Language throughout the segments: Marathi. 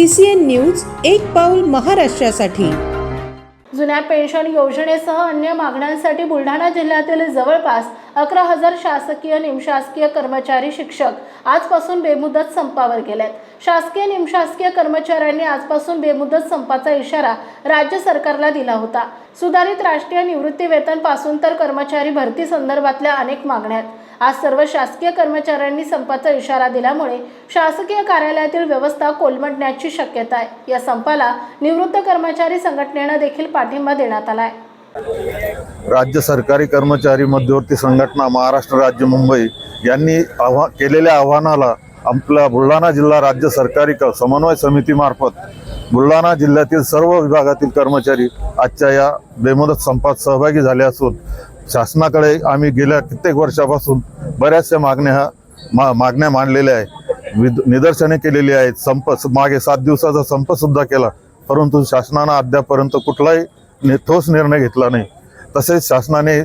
CCN न्यूज एक पाऊल महाराष्ट्रासाठी। जुन्या पेन्शन योजनेसह अन्य मागण्यांसाठी बुलढाणा जिल्ह्यातील जवळपास 11,000 शासकीय निमशासकीय कर्मचारी शिक्षक आजपासून बेमुदत संपावर गेलेत। शासकीय निमशासकीय कर्मचाऱ्यांनी आजपासून बेमुदत संपाचा इशारा राज्य सरकारला दिला होता। सुधारित राष्ट्रीय निवृत्ती वेतन पासून तर कर्मचारी भरती संदर्भातल्या अनेक मागण्या आहेत। आज सर्व शासकीय कर्मचाऱ्यांनी संपाचा इशारा दिल्यामुळे शासकीय कार्यालयातील व्यवस्था कोलमडण्याची शक्यता आहे। या संपाला निवृत्त कर्मचारी संघटनेने देखील पाठिंबा देण्यात आला आहे। राज्य सरकारी कर्मचारी मध्यवर्ती संघटना महाराष्ट्र राज्य मुंबई यांनी केलेल्या आव्हानाला आपला बुलढाणा जिल्हा राज्य सरकारी समन्वय समितीमार्फत बुलढाणा जिल्ह्यातील सर्व विभागातील कर्मचारी आजच्या या बेमुदत संपात सहभागी झाले असून शासनाकडे आम्ही गेल्या कित्येक वर्षापासून बऱ्याचशा मागण्या मांडलेल्या आहेत, निदर्शने केलेली आहेत। संप मागे 7 दिवसाचा संप सुद्धा केला, परंतु शासनाने अद्यापर्यंत कुठलाही ठोस निर्णय घेतला नाही। तसेच शासनाने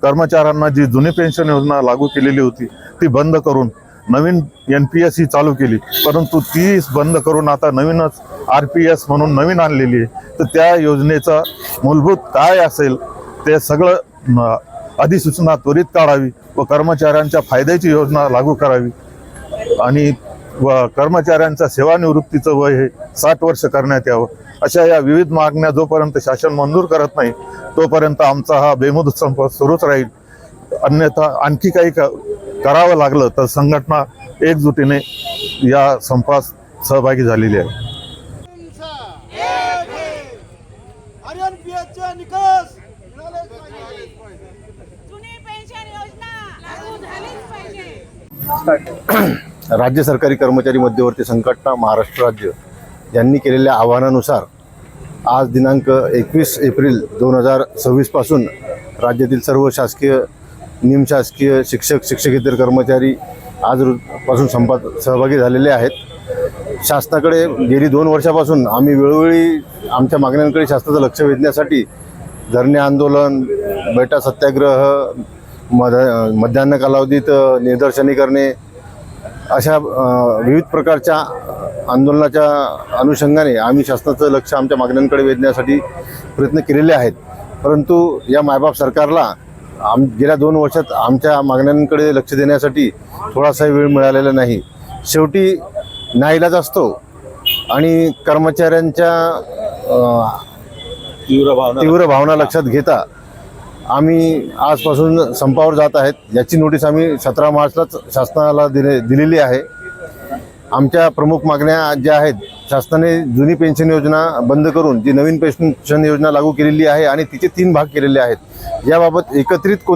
कर्मचाऱ्यांना जी जुनी पेन्शन योजना लागू केलेली होती ती बंद करून नवीन NPS ही चालू केली, परंतु ती बंद करून आता नवीनच RPS म्हणून नवीन आणलेली आहे। तर त्या योजनेचा मूलभूत काय असेल ते सगळं अधिसूचना त्वरित काढावी व कर्मचाऱ्यांच्या फायद्याची योजना लागू करावी आणि कर्मचाऱ्यांच्या सेवानिवृत्तीचं वय हे 60 वर्ष करण्यात यावं। अशा या विविध मागण्या जोपर्यंत शासन मंजूर करत नाही तोपर्यंत आमचा हा बेमुदत संप सुरूच राहील। अन्यथा आणखी काही करावं लागलं तर संघटना एकजुटीने या संपास सहभागी झालेली आहे। राज्य सरकारी कर्मचारी मध्यवर्ती संघटना महाराष्ट्र राज्य यांनी केलेल्या आवाहनानुसार आज दिनांक 21 एप्रिल 2026 पासून राज्यातील सर्व शासकीय निमशासकीय शिक्षक शिक्षकेतर कर्मचारी आजपासून संपात सहभागी झालेले आहेत। शासनाकडे गेली 2 वर्षापासून आम्ही वेळोवेळी आमच्या मागण्यांकडे शासनाचं लक्ष वेधण्यासाठी धरणे आंदोलन, बैठा सत्याग्रह, मध्यान्ह कालावधीत निदर्शने करणे अशा विविध प्रकारच्या आंदोलनाच्या अनुषंगाने आम्ही शासनाचं लक्ष आमच्या मागण्यांकडे वेधण्यासाठी प्रयत्न केलेले आहेत। परंतु या मायबाप सरकारला गेल्या 2 वर्षात आमच्या मागण्यांकडे लक्ष देण्यासाठी थोडासा वेळ मिळालेला नाही। शेवटी नाईलाज असतो आणि कर्मचाऱ्यांच्या तीव्र भावना लक्षात घेता आम्ही आजपासून संपावर जात आहेत। याची नोटीस आम्ही 17 मार्चलाच शासनाला दिलेली आहे। आमच्या प्रमुख मागण्या ज्या आहेत, शासनाने जुनी पेन्शन योजना बंद करून जी नवीन पेन्शन योजना लागू केलेली आहे आणि तिचे 3 भाग केलेले आहेत, याबाबत एकत्रित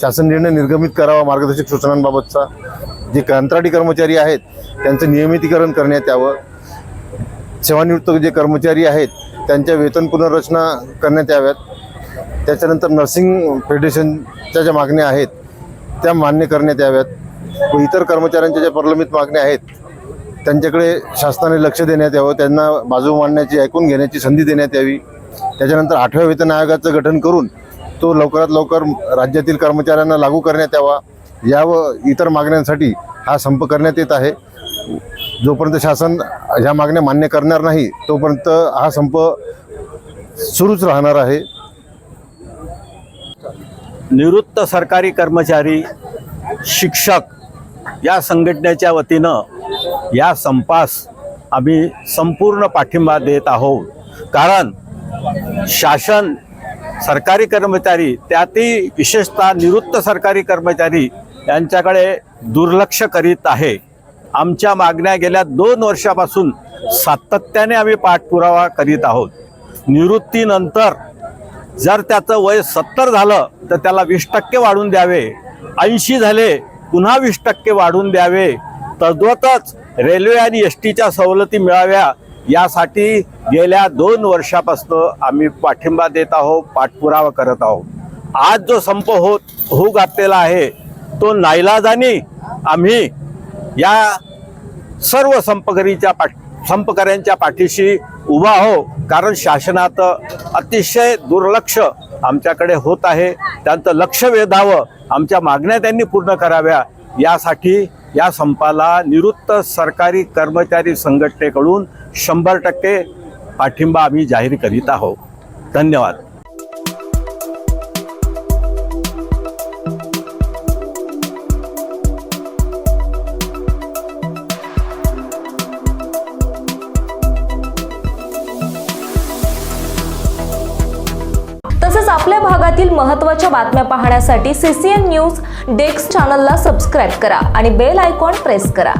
शासन निर्णय निर्गमित करावा। मार्गदर्शक सूचनांबाबतचा जे कंत्राटी कर्मचारी आहेत त्यांचं नियमितीकरण करण्यात यावं। सेवानिवृत्त जे कर्मचारी आहेत त्यांच्या वेतन पुनर्रचना करण्यात याव्यात। त्याच्यानंतर नर्सिंग फेडरेशनच्या ज्या मागण्या आहेत त्या मान्य करण्यात याव्यात व इतर कर्मचाऱ्यांच्या ज्या प्रलंबित मागण्या आहेत त्यांच्याकडे शासनाने लक्ष देण्यात यावं, त्यांना बाजू मांडण्याची, ऐकून घेण्याची संधी देण्यात यावी। त्याच्यानंतर 8व्या वेतन आयोगाचं गठन करून तो लवकरात लवकर राज्यातील कर्मचाऱ्यांना लागू करण्यात यावा। व इतर मागण्यांसाठी हा संप करण्यात येत आहे। जोपर्यंत शासन ह्या मागण्या मान्य करणार नाही तोपर्यंत हा संप सुरूच राहणार आहे। निवृत्त सरकारी कर्मचारी शिक्षक या संघटनेच्या वतीनं या संपास आम्ही संपूर्ण पाठिंबा देत आहोत। कारण शासन सरकारी कर्मचारी, त्यातही विशेषतः निवृत्त सरकारी कर्मचारी यांच्याकडे दुर्लक्ष करीत आहे। आमच्या मागण्या गेल्या 2 वर्षापासून सातत्याने आम्ही पाठपुरावा करीत आहोत। निवृत्तीनंतर जर त्याचं वय 70 झालं तर त्याला 20% वाढून द्यावे, 80 झाले पुन्हा 20% वाढून द्यावे। तद्वतच रेल्वे आणि STच्या सवलती मिळाव्या यासाठी गेल्या 2 वर्षापासून आम्ही पाठिंबा देत आहोत, पाठपुरावा करत आहोत। आज जो संप होऊ घातलेला आहे तो नाईलाजाने आम्ही या सर्व संपकऱ्यांच्या पाठीशी उभा आहो। कारण शासनाचं अतिशय दुर्लक्ष आमच्याकडे होत आहे, त्यांचं लक्ष वेधावं, आमच्या मागण्या त्यांनी पूर्ण कराव्या यासाठी या संपाला निवृत्त सरकारी कर्मचारी संघटनेकडून 100% पाठिंबा आम्ही जाहीर करीत आहोत. धन्यवाद. तसेच आपल्या भागातील महत्त्वाच्या बातम्या पाहण्यासाठी CCN न्यूज डेस्क चॅनलला सबस्क्राईब करा आणि बेल आयकॉन प्रेस करा.